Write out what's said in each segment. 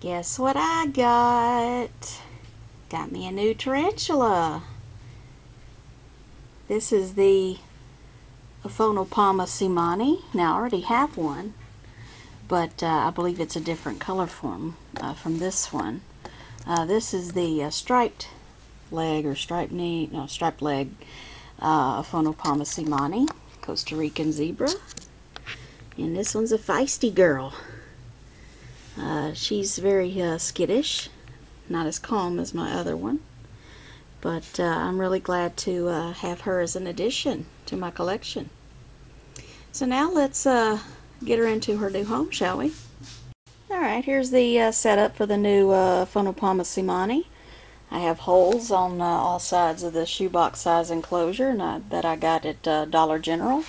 Guess what I got? Got me a new tarantula. This is the Aphonopama simani. Now I already have one, but I believe it's a different color from this one. This is the striped leg or striped knee, no, striped leg Aphonopama simani, Costa Rican zebra. And this one's a feisty girl. She's very skittish, not as calm as my other one, but I'm really glad to have her as an addition to my collection. So now let's get her into her new home, shall we? Alright, here's the setup for the new Aphonopama simani. I have holes on all sides of the shoebox size enclosure that I got at Dollar General,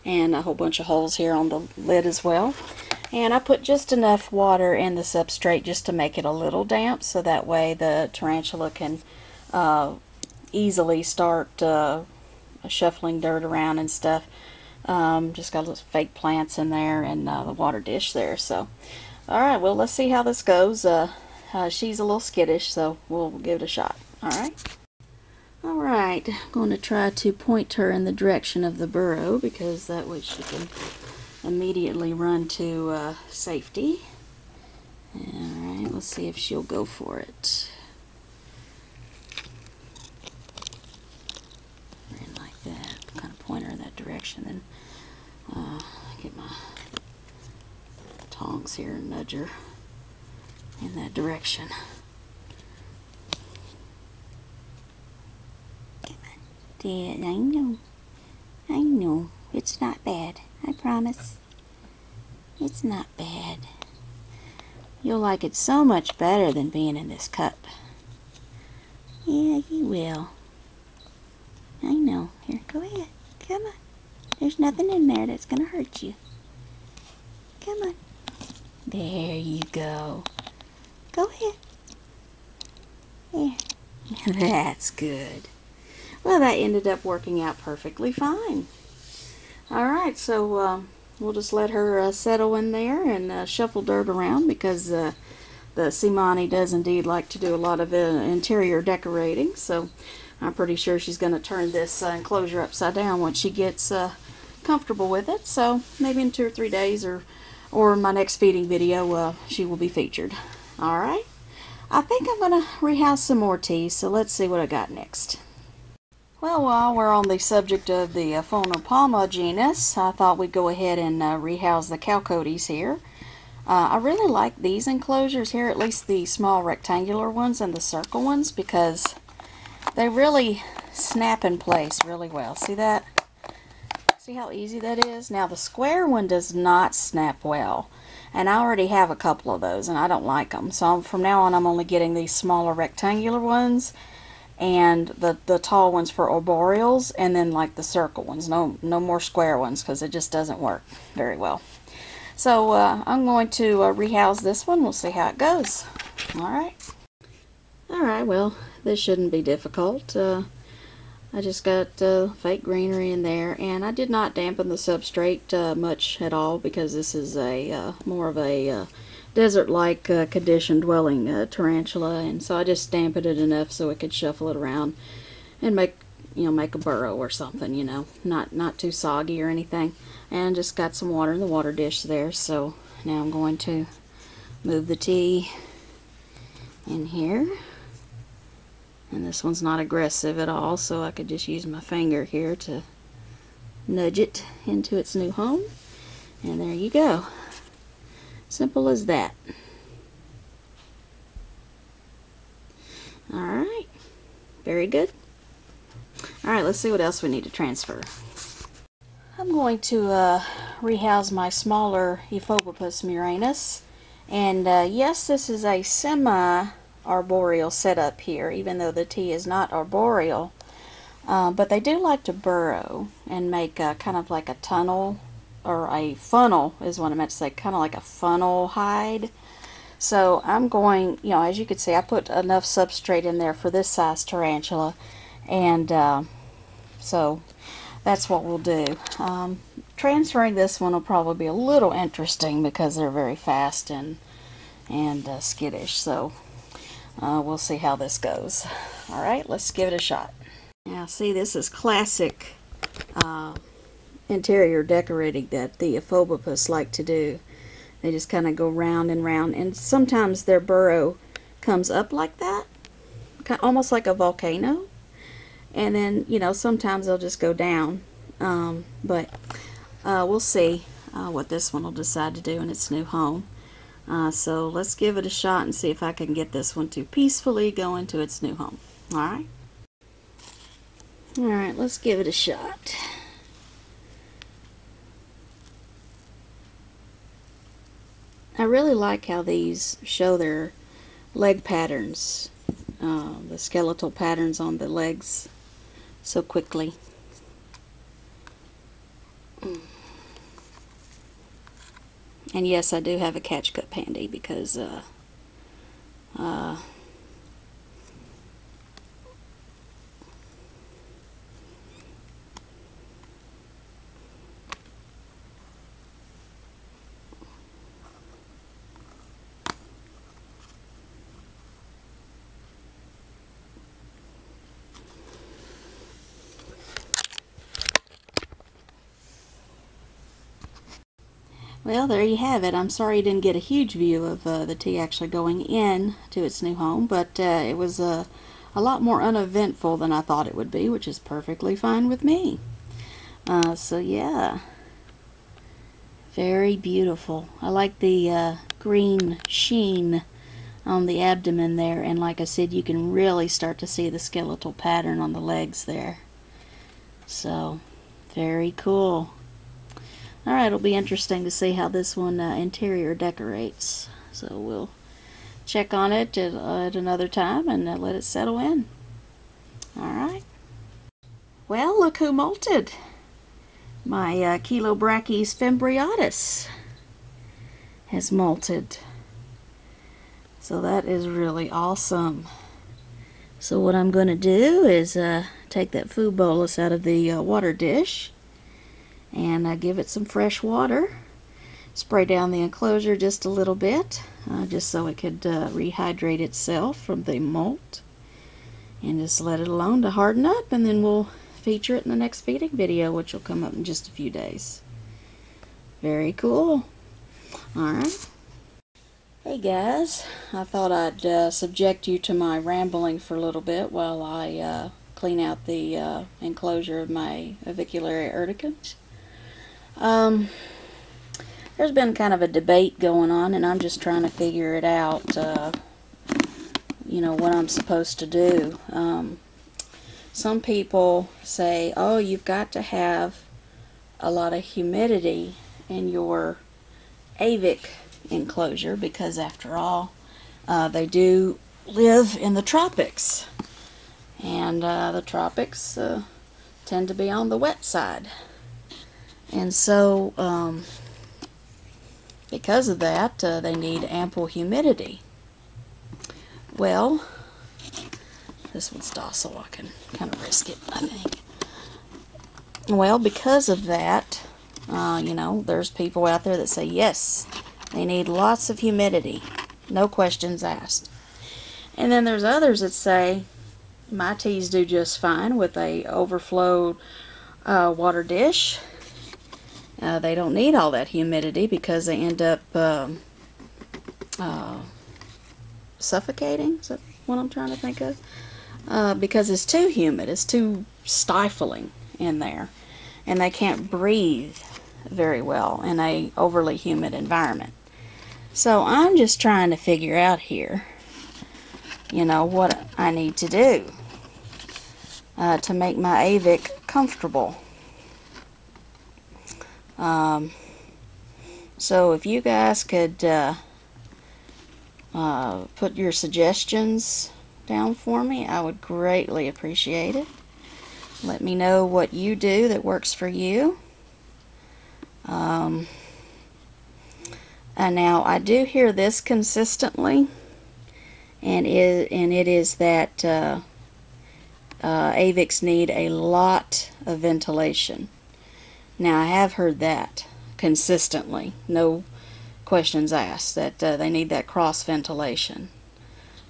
and a whole bunch of holes here on the lid as well. And I put just enough water in the substrate just to make it a little damp, so that way the tarantula can easily start shuffling dirt around and stuff. Just got little fake plants in there and the water dish there. So, alright, well, let's see how this goes. She's a little skittish, so we'll give it a shot. Alright, I'm going to try to point her in the direction of the burrow, because that way she can immediately run to safety. Alright, let's see if she'll go for it. And like that, kind of point her in that direction, then get my tongs here and nudge her in that direction. Come on, Dad, I know, it's not bad. I promise. It's not bad. You'll like it so much better than being in this cup. Yeah, you will. I know. Here, go ahead. Come on. There's nothing in there that's going to hurt you. Come on. There you go. Go ahead. There. That's good. Well, that ended up working out perfectly fine. Alright, so we'll just let her settle in there and shuffle dirt around, because the simani does indeed like to do a lot of interior decorating. So I'm pretty sure she's going to turn this enclosure upside down once she gets comfortable with it. So maybe in 2 or 3 days, or in my next feeding video, she will be featured. Alright, I think I'm going to rehouse some more teas, so let's see what I got next. Well, while we're on the subject of the Aphonopama genus, I thought we'd go ahead and rehouse the cowcoaties here. I really like these enclosures here, at least the small rectangular ones and the circle ones, because they really snap in place really well. See that? See how easy that is? Now the square one does not snap well, and I already have a couple of those and I don't like them. So from now on I'm only getting these smaller rectangular ones, and the tall ones for arboreals, and then like the circle ones. No more square ones, because it just doesn't work very well. So I'm going to rehouse this one. We'll see how it goes. Alright, well, this shouldn't be difficult. I just got fake greenery in there, and I did not dampen the substrate much at all, because this is a more of a desert-like condition dwelling tarantula, and so I just dampened it enough so it could shuffle it around and make a burrow or something, not too soggy or anything. And just got some water in the water dish there. So now I'm going to move the tea in here, and this one's not aggressive at all, so I could just use my finger here to nudge it into its new home, and there you go. Simple as that. Alright, very good. Alright, let's see what else we need to transfer. I'm going to rehouse my smaller Ephobopus murinus, and yes, this is a semi-arboreal setup here, even though the tea is not arboreal, but they do like to burrow and make kind of like a tunnel, or a funnel is what I meant to say, kind of like a funnel hide. So I'm going, as you can see, I put enough substrate in there for this size tarantula, and so that's what we'll do. Transferring this one will probably be a little interesting, because they're very fast and and skittish. So we'll see how this goes. All right, let's give it a shot. Now, see, this is classic interior decorating that the Ephobopus like to do. They just kind of go round and round, and sometimes their burrow comes up like that, almost like a volcano, and then, you know, sometimes they'll just go down. But we'll see what this one will decide to do in its new home. So let's give it a shot and see if I can get this one to peacefully go into its new home. Alright? Alright, let's give it a shot. I really like how these show their leg patterns, the skeletal patterns on the legs so quickly. And yes, I do have a catch cup handy because well, there you have it. I'm sorry you didn't get a huge view of the tea actually going in to its new home, but it was a lot more uneventful than I thought it would be, which is perfectly fine with me. So yeah, very beautiful. I like the green sheen on the abdomen there, and like I said, you can really start to see the skeletal pattern on the legs there. So, very cool. Alright, it'll be interesting to see how this one interior decorates. So we'll check on it at another time and let it settle in. Alright. Well, look who molted. My Chilobrachys fimbriatus has molted. So that is really awesome. So what I'm going to do is take that food bolus out of the water dish and give it some fresh water. Spray down the enclosure just a little bit, just so it could rehydrate itself from the molt. And just let it alone to harden up, and then we'll feature it in the next feeding video, which will come up in just a few days. Very cool. Alright. Hey guys, I thought I'd subject you to my rambling for a little bit while I clean out the enclosure of my avicularia urticans. There's been kind of a debate going on, and I'm just trying to figure it out, you know, what I'm supposed to do. Some people say, oh, you've got to have a lot of humidity in your Avic enclosure because, after all, they do live in the tropics, and the tropics tend to be on the wet side. And so, because of that, they need ample humidity. Well, this one's docile. I can kind of risk it, I think. Well, because of that, you know, there's people out there that say, yes, they need lots of humidity. No questions asked. And then there's others that say, my teas do just fine with a overflowed water dish. They don't need all that humidity because they end up suffocating. Is that what I'm trying to think of? Because it's too humid. It's too stifling in there. And they can't breathe very well in a overly humid environment. So I'm just trying to figure out here, you know, what I need to do to make my Avic comfortable. So if you guys could put your suggestions down for me, I would greatly appreciate it. Let me know what you do that works for you. And now I do hear this consistently, and it is that Avics need a lot of ventilation. Now, I have heard that consistently. No questions asked that they need that cross ventilation.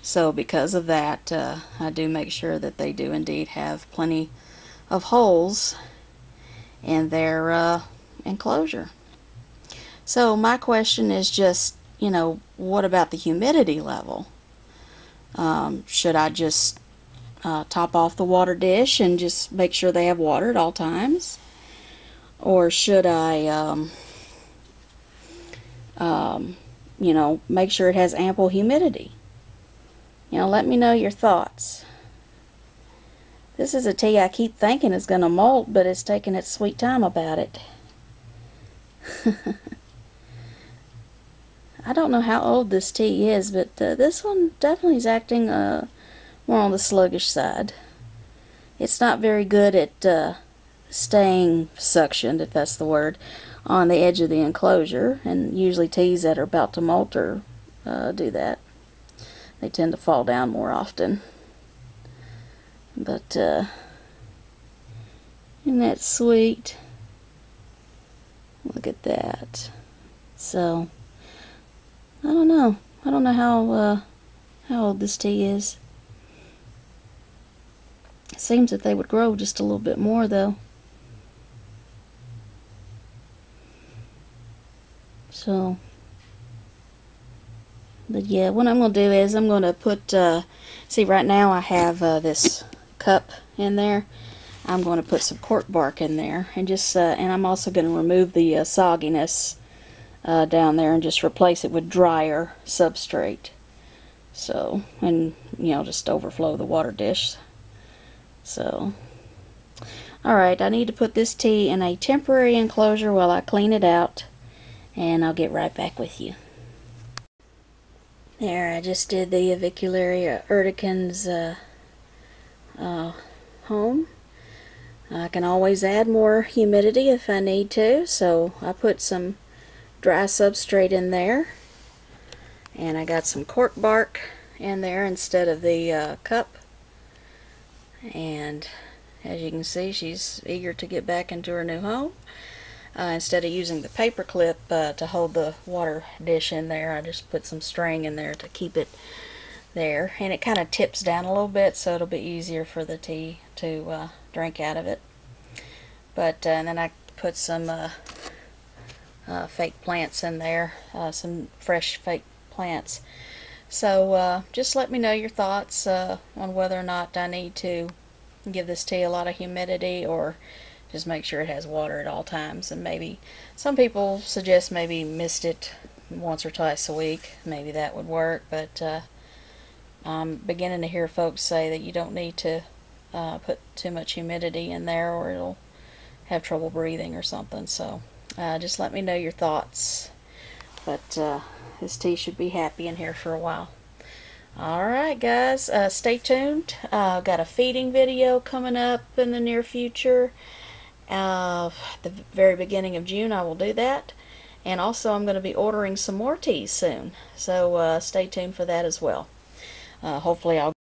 So because of that, I do make sure that they do indeed have plenty of holes in their enclosure. So my question is just, you know, what about the humidity level? Should I just top off the water dish and just make sure they have water at all times? Or should I, you know, make sure it has ample humidity? You know, let me know your thoughts. This is a tea I keep thinking is going to molt, but it's taking its sweet time about it. I don't know how old this tea is, but this one definitely is acting more on the sluggish side. It's not very good at staying suctioned, if that's the word, on the edge of the enclosure, and usually teas that are about to molt do that. They tend to fall down more often. But isn't that sweet? Look at that. So I don't know. I don't know how old this tea is. It seems that they would grow just a little bit more, though. So, but yeah, what I'm going to do is I'm going to put, see right now I have this cup in there. I'm going to put some cork bark in there, and just and I'm also going to remove the sogginess down there and just replace it with drier substrate. So, and you know, just overflow the water dish. So, alright, I need to put this tea in a temporary enclosure while I clean it out, and I'll get right back with you. There, I just did the Aviculary urticans home. I can always add more humidity if I need to, so I put some dry substrate in there, and I got some cork bark in there instead of the cup, and as you can see, she's eager to get back into her new home. Instead of using the paper clip to hold the water dish in there, I just put some string in there to keep it there, and it kind of tips down a little bit so it'll be easier for the tea to drink out of it. But and then I put some fake plants in there, some fresh fake plants. So just let me know your thoughts on whether or not I need to give this tea a lot of humidity, or just make sure it has water at all times. And maybe some people suggest maybe mist it once or twice a week. Maybe that would work, but I'm beginning to hear folks say that you don't need to put too much humidity in there or it'll have trouble breathing or something. So just let me know your thoughts. But this tea should be happy in here for a while. Alright guys, stay tuned. I've got a feeding video coming up in the near future. At the very beginning of June I will do that. And also I'm going to be ordering some more teas soon. So stay tuned for that as well. Hopefully I'll